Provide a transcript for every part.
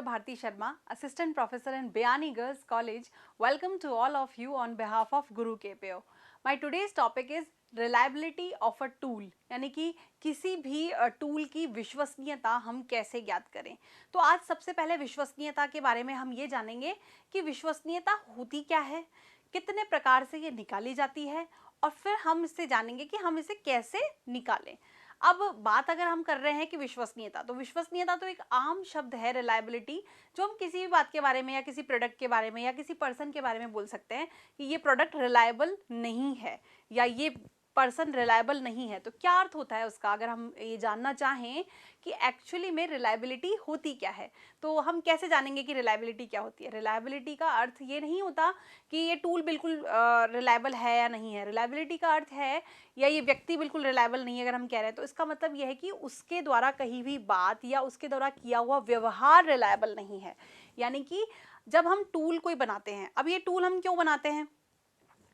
Bharti Sharma, Assistant Professor in Bayani Girls College. Welcome to all of you on behalf of Guru KPO. My today's topic is reliability of a tool, यानी कि किसी भी tool की विश्वसनीयता हम कैसे ज्ञात करें। तो आज सबसे पहले विश्वसनीयता के बारे में हम ये जानेंगे कि विश्वसनीयता होती क्या है, कितने प्रकार से ये निकाली जाती है और फिर हम इससे जानेंगे कि हम इसे कैसे निकालें। अब बात अगर हम कर रहे हैं कि विश्वसनीयता, तो विश्वसनीयता तो एक आम शब्द है रिलायबिलिटी, जो हम किसी भी बात के बारे में या किसी प्रोडक्ट के बारे में या किसी पर्सन के बारे में बोल सकते हैं कि ये प्रोडक्ट रिलायबल नहीं है या ये पर्सन रिलायबल नहीं है। तो क्या अर्थ होता है उसका, अगर हम ये जानना चाहें कि एक्चुअली में रिलायबिलिटी होती क्या है, तो हम कैसे जानेंगे कि रिलायबिलिटी क्या होती है। रिलायबिलिटी का अर्थ ये नहीं होता कि ये टूल बिल्कुल रिलायबल है या नहीं है। रिलायबिलिटी का अर्थ है या ये व्यक्ति बिल्कुल रिलायबल नहीं है अगर हम कह रहे हैं, तो इसका मतलब यह है कि उसके द्वारा कही हुई बात या उसके द्वारा किया हुआ व्यवहार रिलायबल नहीं है। यानी कि जब हम टूल कोई बनाते हैं, अब ये टूल हम क्यों बनाते हैं,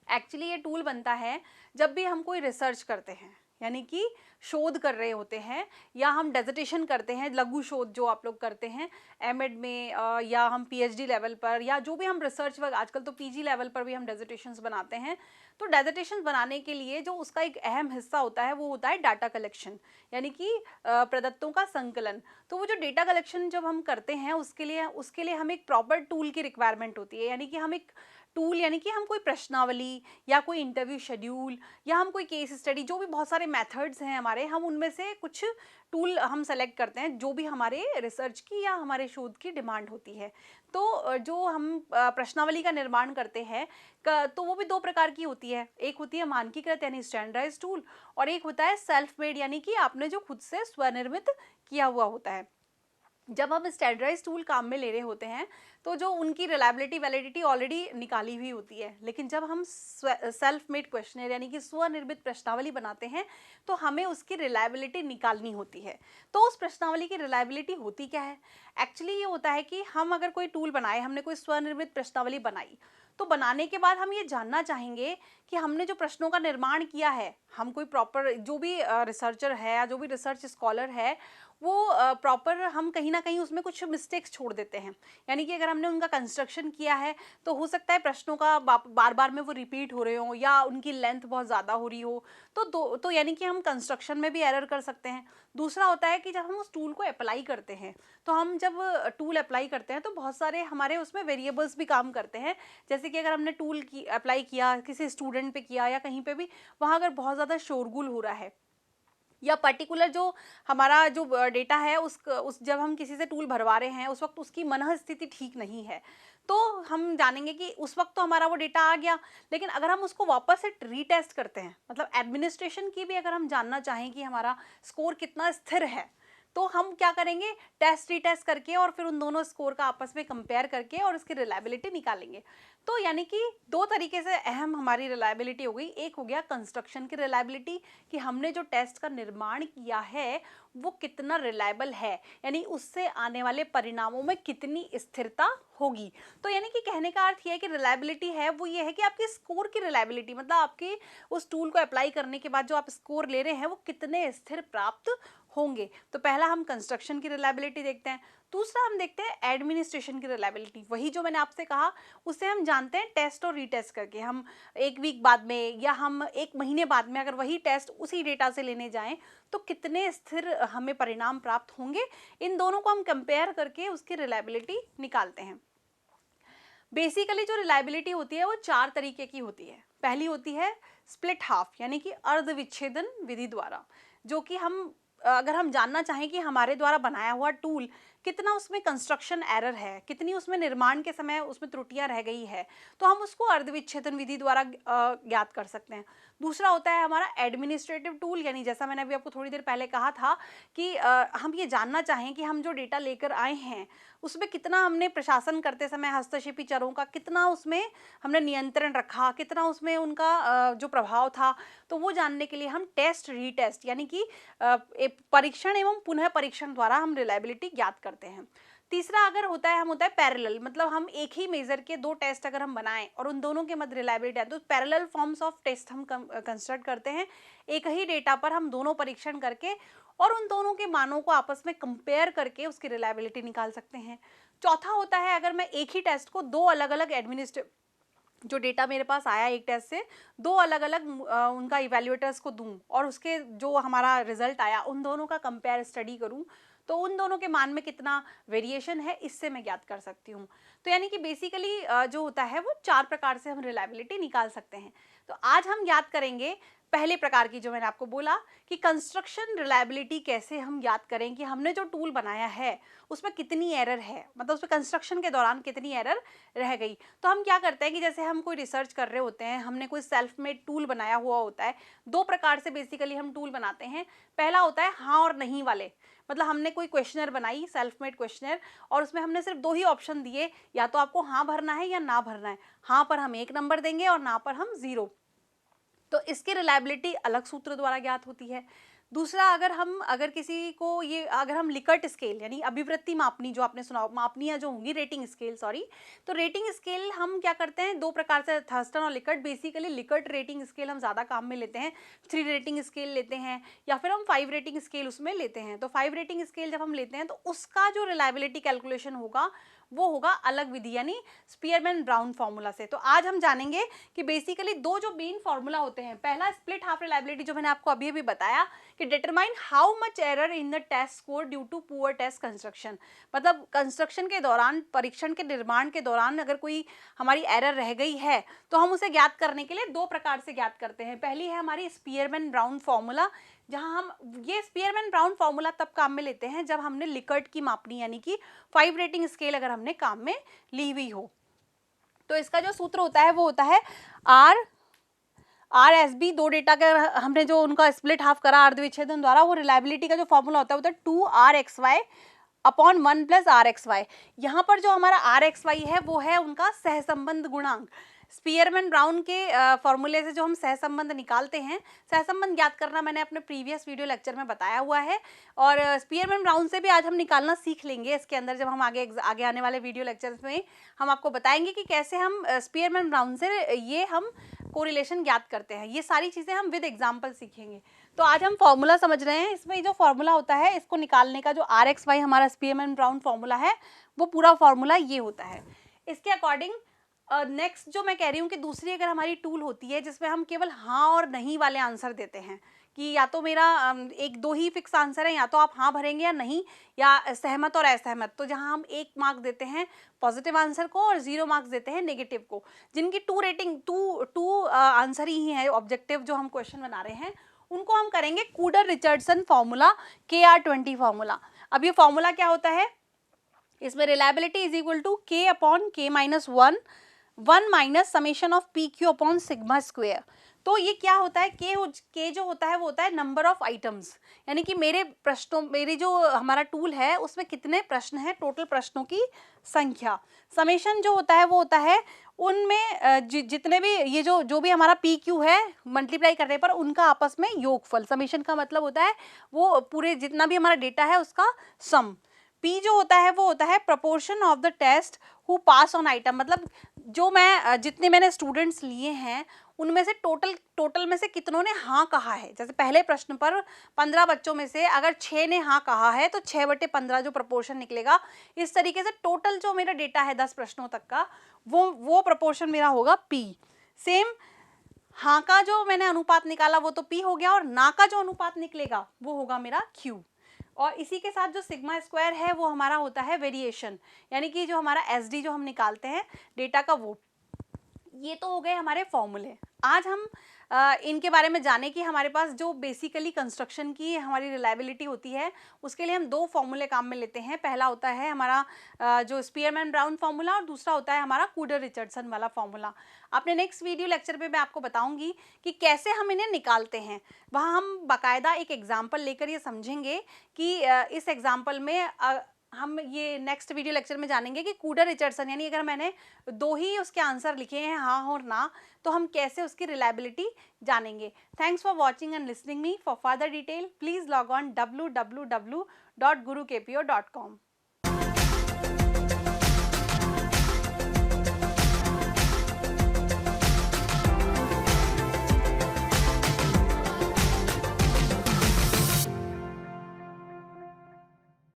एक्चुअली ये टूल बनता है जब भी हम कोई रिसर्च करते हैं, यानी कि शोध कर रहे होते हैं या हम डेजर्टेशन करते हैं, लघु शोध जो आप लोग करते हैं एमएड में या हम पीएचडी लेवल पर या जो भी हम रिसर्च वर्क, आजकल तो पीजी लेवल पर भी हम डेजर्टेशंस बनाते हैं। तो डेजर्टेशन बनाने के लिए जो उसका एक अहम हिस्सा होता है वो होता है डाटा कलेक्शन, यानी कि प्रदत्तों का संकलन। तो वो जो डेटा कलेक्शन जब हम करते हैं उसके लिए हमें एक प्रॉपर टूल की रिक्वायरमेंट होती है। यानी कि हम एक टूल, यानी कि हम कोई प्रश्नावली या कोई इंटरव्यू शेड्यूल या हम कोई केस स्टडी, जो भी बहुत सारे मेथड्स हैं हमारे, हम उनमें से कुछ टूल हम सेलेक्ट करते हैं जो भी हमारे रिसर्च की या हमारे शोध की डिमांड होती है। तो जो हम प्रश्नावली का निर्माण करते हैं तो वो भी दो प्रकार की होती है। एक होती है मानकीकृत यानी स्टैंडर्डाइज्ड टूल, और एक होता है सेल्फ मेड, यानी कि आपने जो खुद से स्वनिर्मित किया हुआ होता है। जब हम स्टैंडर्डाइज्ड टूल काम में ले रहे होते हैं तो जो उनकी रिलायबिलिटी वैलिडिटी ऑलरेडी निकाली हुई होती है, लेकिन जब हम सेल्फ मेड क्वेश्चनर यानी कि स्वनिर्मित प्रश्नावली बनाते हैं तो हमें उसकी रिलायबिलिटी निकालनी होती है। तो उस प्रश्नावली की रिलायबिलिटी होती क्या है, एक्चुअली ये होता है कि हम अगर कोई टूल बनाए, हमने कोई स्वनिर्मित प्रश्नावली बनाई, तो बनाने के बाद हम ये जानना चाहेंगे कि हमने जो प्रश्नों का निर्माण किया है, हम कोई प्रॉपर, जो भी रिसर्चर है या जो भी रिसर्च स्कॉलर है, वो प्रॉपर, हम कहीं ना कहीं उसमें कुछ मिस्टेक्स छोड़ देते हैं। यानी कि अगर हमने उनका कंस्ट्रक्शन किया है तो हो सकता है प्रश्नों का बार बार में वो रिपीट हो रहे हो या उनकी लेंथ बहुत ज़्यादा हो रही हो, तो यानी कि हम कंस्ट्रक्शन में भी एरर कर सकते हैं। दूसरा होता है कि जब हम उस टूल को अप्लाई करते हैं, तो हम जब टूल अप्लाई करते हैं तो बहुत सारे हमारे उसमें वेरिएबल्स भी काम करते हैं। जैसे कि अगर हमने टूल की अप्लाई किया, किसी स्टूडेंट पे किया या कहीं पे भी, वहाँ अगर बहुत ज़्यादा शोरगुल हो रहा है या पर्टिकुलर जो हमारा जो डेटा है उस जब हम किसी से टूल भरवा रहे हैं उस वक्त उसकी मन स्थिति ठीक नहीं है, तो हम जानेंगे कि उस वक्त तो हमारा वो डेटा आ गया, लेकिन अगर हम उसको वापस से रीटेस्ट करते हैं, मतलब एडमिनिस्ट्रेशन की भी अगर हम जानना चाहें कि हमारा स्कोर कितना स्थिर है, तो हम क्या करेंगे, टेस्ट रीटेस्ट करके और फिर उन दोनों स्कोर का आपस में कंपेयर करके और उसकी रिलायबिलिटी निकालेंगे। तो यानी कि दो तरीके से अहम हमारी रिलायबिलिटी हो गई। एक हो गया कंस्ट्रक्शन की रिलायबिलिटी, कि हमने जो टेस्ट का निर्माण किया है वो कितना रिलायबल है, यानी उससे आने वाले परिणामों में कितनी स्थिरता होगी। तो यानी कि कहने का अर्थ यह है कि रिलायबिलिटी है वो ये है कि आपके स्कोर की रिलायबिलिटी, मतलब आपके उस टूल को अप्लाई करने के बाद जो आप स्कोर ले रहे हैं वो कितने स्थिर प्राप्त होंगे। तो पहला हम कंस्ट्रक्शन की रिलायबिलिटी देखते हैं। दूसरा हम देखते हैं एडमिनिस्ट्रेशन की रिलायबिलिटी, वही जो मैंने आपसे कहा, उससे हम जानते हैं टेस्ट और रीटेस्ट करके। हम एक वीक बाद में या हम एक महीने बाद में अगर वही टेस्ट उसी डेटा से लेने जाएं तो कितने स्थिर हमें परिणाम प्राप्त होंगे, इन दोनों को हम कंपेयर करके उसकी रिलायबिलिटी निकालते हैं। बेसिकली जो रिलायबिलिटी होती है वो चार तरीके की होती है। पहली होती है स्प्लिट हाफ, यानी कि अर्ध विच्छेदन विधि द्वारा, जो कि हम अगर हम जानना चाहें कि हमारे द्वारा बनाया हुआ टूल कितना उसमें कंस्ट्रक्शन एरर है, कितनी उसमें निर्माण के समय उसमें त्रुटियां रह गई है, तो हम उसको अर्ध विच्छेदन विधि द्वारा ज्ञात कर सकते हैं। दूसरा होता है हमारा एडमिनिस्ट्रेटिव टूल, यानी जैसा मैंने अभी आपको थोड़ी देर पहले कहा था कि हम ये जानना चाहें कि हम जो डेटा लेकर आए हैं उसमें कितना हमने प्रशासन करते समय हस्तक्षेपी चरों का कितना उसमें हमने नियंत्रण रखा, कितना उसमें उनका जो प्रभाव था, तो वो जानने के लिए हम टेस्ट रीटेस्ट यानी कि परीक्षण एवं पुनः परीक्षण द्वारा हम रिलायबिलिटी ज्ञात करते हैं। तीसरा अगर होता है पैरेलल, मतलब हम एक ही मेजर के दो टेस्ट अगर हम बनाएं और उन दोनों के मध्य रिलायबिलिटी है, तो पैरेलल फॉर्म्स ऑफ टेस्ट हम कंस्ट्रक्ट करते हैं। एक ही डेटा पर हम दोनों परीक्षण करके और उन दोनों के मानों को आपस में कंपेयर करके उसकी रिलायबिलिटी निकाल सकते हैं। चौथा होता है अगर मैं एक ही टेस्ट को दो अलग अलग जो डेटा मेरे पास आया एक टेस्ट से, दो अलग अलग उनका इवेल्युएटर्स को दूं और उसके जो हमारा रिजल्ट आया उन दोनों का कंपेयर स्टडी करूं, तो उन दोनों के मान में कितना वेरिएशन है इससे मैं ज्ञात कर सकती हूँ। तो यानी कि बेसिकली जो होता है वो 4 प्रकार से हम रिलायबिलिटी निकाल सकते हैं। तो आज हम ज्ञात करेंगे पहले प्रकार की, जो मैंने आपको बोला कि कंस्ट्रक्शन रिलायबिलिटी कैसे हम ज्ञात करें कि हमने जो टूल बनाया है उसमें कितनी एरर है, मतलब उसमें कंस्ट्रक्शन के दौरान कितनी एरर रह गई। तो हम क्या करते हैं कि जैसे हम कोई रिसर्च कर रहे होते हैं, हमने कोई सेल्फ मेड टूल बनाया हुआ होता है, दो प्रकार से बेसिकली हम टूल बनाते हैं। पहला होता है हाँ और नहीं वाले, मतलब हमने कोई क्वेश्चनर बनाई, सेल्फ मेड क्वेश्चनर, और उसमें हमने सिर्फ दो ही ऑप्शन दिए, या तो आपको हाँ भरना है या ना भरना है। हाँ पर हम 1 नंबर देंगे और ना पर हम 0। तो इसकी रिलायबिलिटी अलग सूत्र द्वारा ज्ञात होती है। दूसरा, अगर किसी को ये अगर हम लिकर्ट स्केल यानी अभिवृत्ति मापनी, जो आपने सुना, मापनियाँ जो होंगी, रेटिंग स्केल सॉरी, तो रेटिंग स्केल हम क्या करते हैं, दो प्रकार से, थर्स्टन और Likert. Basically Likert rating scale हम ज़्यादा काम में लेते हैं, 3 रेटिंग स्केल लेते हैं या फिर हम 5 रेटिंग स्केल उसमें लेते हैं। तो 5 रेटिंग स्केल जब हम लेते हैं तो उसका जो रिलायबिलिटी कैलकुलेशन होगा वो होगा अलग विधि यानी स्पीयरमैन ब्राउन फार्मूला से। तो आज हम जानेंगे कि बेसिकली दो जो मेन फार्मूला होते हैं, पहला स्प्लिट हाफ रिलायबिलिटी जो मैंने आपको अभी अभी बताया कि determine how much error in the test score due to poor test construction, मतलब कंस्ट्रक्शन के दौरान, परीक्षण के निर्माण के दौरान अगर कोई हमारी एरर रह गई है तो हम उसे ज्ञात करने के लिए दो प्रकार से ज्ञात करते हैं। पहली है हमारी स्पीयरमैन ब्राउन फार्मूला, जहां हम ये स्पीयरमैन ब्राउन फार्मूला तब काम में लेते हैं जब हमने लिकर्ट की मापनी यानी कि 5 रेटिंग स्केल अगर हमने काम में ली हुई हो। तो इसका जो सूत्र होता है वो होता है RSB, दो डेटा का हमने जो उनका स्प्लिट हाफ करा अर्धविच्छेदन द्वारा, वो रिलायबिलिटी का जो फॉर्मूला होता है 2RXY अपॉन 1 प्लस RXY। यहाँ पर जो हमारा RXY है वो है उनका सहसंबंध गुणांक। स्पीयरमैन ब्राउन के फॉर्मूले से जो हम सहसंबंध निकालते हैं, सहसंबंध ज्ञात करना मैंने अपने प्रीवियस वीडियो लेक्चर में बताया हुआ है, और स्पीयरमैन ब्राउन से भी आज हम निकालना सीख लेंगे इसके अंदर, जब हम आगे आने वाले वीडियो लेक्चर्स में हम आपको बताएंगे कि कैसे हम स्पीयरमैन ब्राउन से ये हम कोरिलेशन ज्ञात करते हैं। ये सारी चीज़ें हम विद एग्जाम्पल सीखेंगे। तो आज हम फॉर्मूला समझ रहे हैं। इसमें जो फॉर्मूला होता है इसको निकालने का, जो RXY हमारा स्पीयरमैन ब्राउन फॉर्मूला है, वो पूरा फॉर्मूला ये होता है। इसके अकॉर्डिंग नेक्स्ट जो मैं कह रही हूँ कि दूसरी अगर हमारी टूल होती है जिसमें हम केवल हाँ और नहीं वाले आंसर देते हैं, कि या तो मेरा एक दो ही फिक्स आंसर है, या तो आप हाँ भरेंगे या नहीं, या सहमत और असहमत, तो जहाँ हम 1 मार्क देते हैं पॉजिटिव आंसर को और 0 मार्क्स देते हैं नेगेटिव को, जिनकी टू आंसर ही है ऑब्जेक्टिव जो हम क्वेश्चन बना रहे हैं, उनको हम करेंगे Kuder Richardson formula, KR20 formula. अब ये फॉर्मूला क्या होता है, इसमें reliability is equal to K upon K minus 1 minus summation of PQ upon sigma square. तो ये क्या होता है, K जो होता है वो होता है नंबर ऑफ आइटम्स, यानी कि मेरी जो हमारा टूल है उसमें कितने प्रश्न हैं, टोटल प्रश्नों की संख्या। समेशन जो होता है वो होता है उनमें जितने भी ये जो भी हमारा PQ है मल्टीप्लाई करने पर उनका आपस में योगफल। समेशन का मतलब होता है वो पूरे जितना भी हमारा डेटा है उसका सम। P जो होता है वो होता है proportion of the test who pass on item, मतलब जो जितने मैंने स्टूडेंट्स लिए हैं उनमें से टोटल में से कितनों ने हाँ कहा है। जैसे पहले प्रश्न पर 15 बच्चों में से अगर 6 ने हाँ कहा है तो 6/15 जो प्रपोर्शन निकलेगा। इस तरीके से टोटल जो मेरा डेटा है 10 प्रश्नों तक का वो प्रपोर्शन मेरा होगा P। सेम हाँ का जो मैंने अनुपात निकाला वो तो P हो गया, और ना का जो अनुपात निकलेगा वो होगा मेरा Q। और इसी के साथ जो सिग्मा स्क्वायर है वो हमारा होता है वेरिएशन, यानी कि जो हमारा SD जो हम निकालते हैं डेटा का वो। ये तो हो गए हमारे फॉर्मूले। आज हम इनके बारे में जाने कि हमारे पास जो बेसिकली कंस्ट्रक्शन की हमारी रिलायबिलिटी होती है उसके लिए हम दो फॉर्मूले काम में लेते हैं। पहला होता है हमारा जो स्पीयरमैन ब्राउन फार्मूला, और दूसरा होता है हमारा कूडर रिचर्डसन वाला फार्मूला। अपने नेक्स्ट वीडियो लेक्चर पे मैं आपको बताऊंगी कि कैसे हम इन्हें निकालते हैं। वहाँ हम बाकायदा एक एग्जाम्पल लेकर ये समझेंगे कि इस एग्जाम्पल में हम ये नेक्स्ट वीडियो लेक्चर में जानेंगे कि कूडर रिचर्डसन, यानी अगर मैंने दो ही उसके आंसर लिखे हैं हाँ और ना, तो हम कैसे उसकी रिलायबिलिटी जानेंगे। Thanks for watching and listening me. For further detail please log on www.gurukpo.com।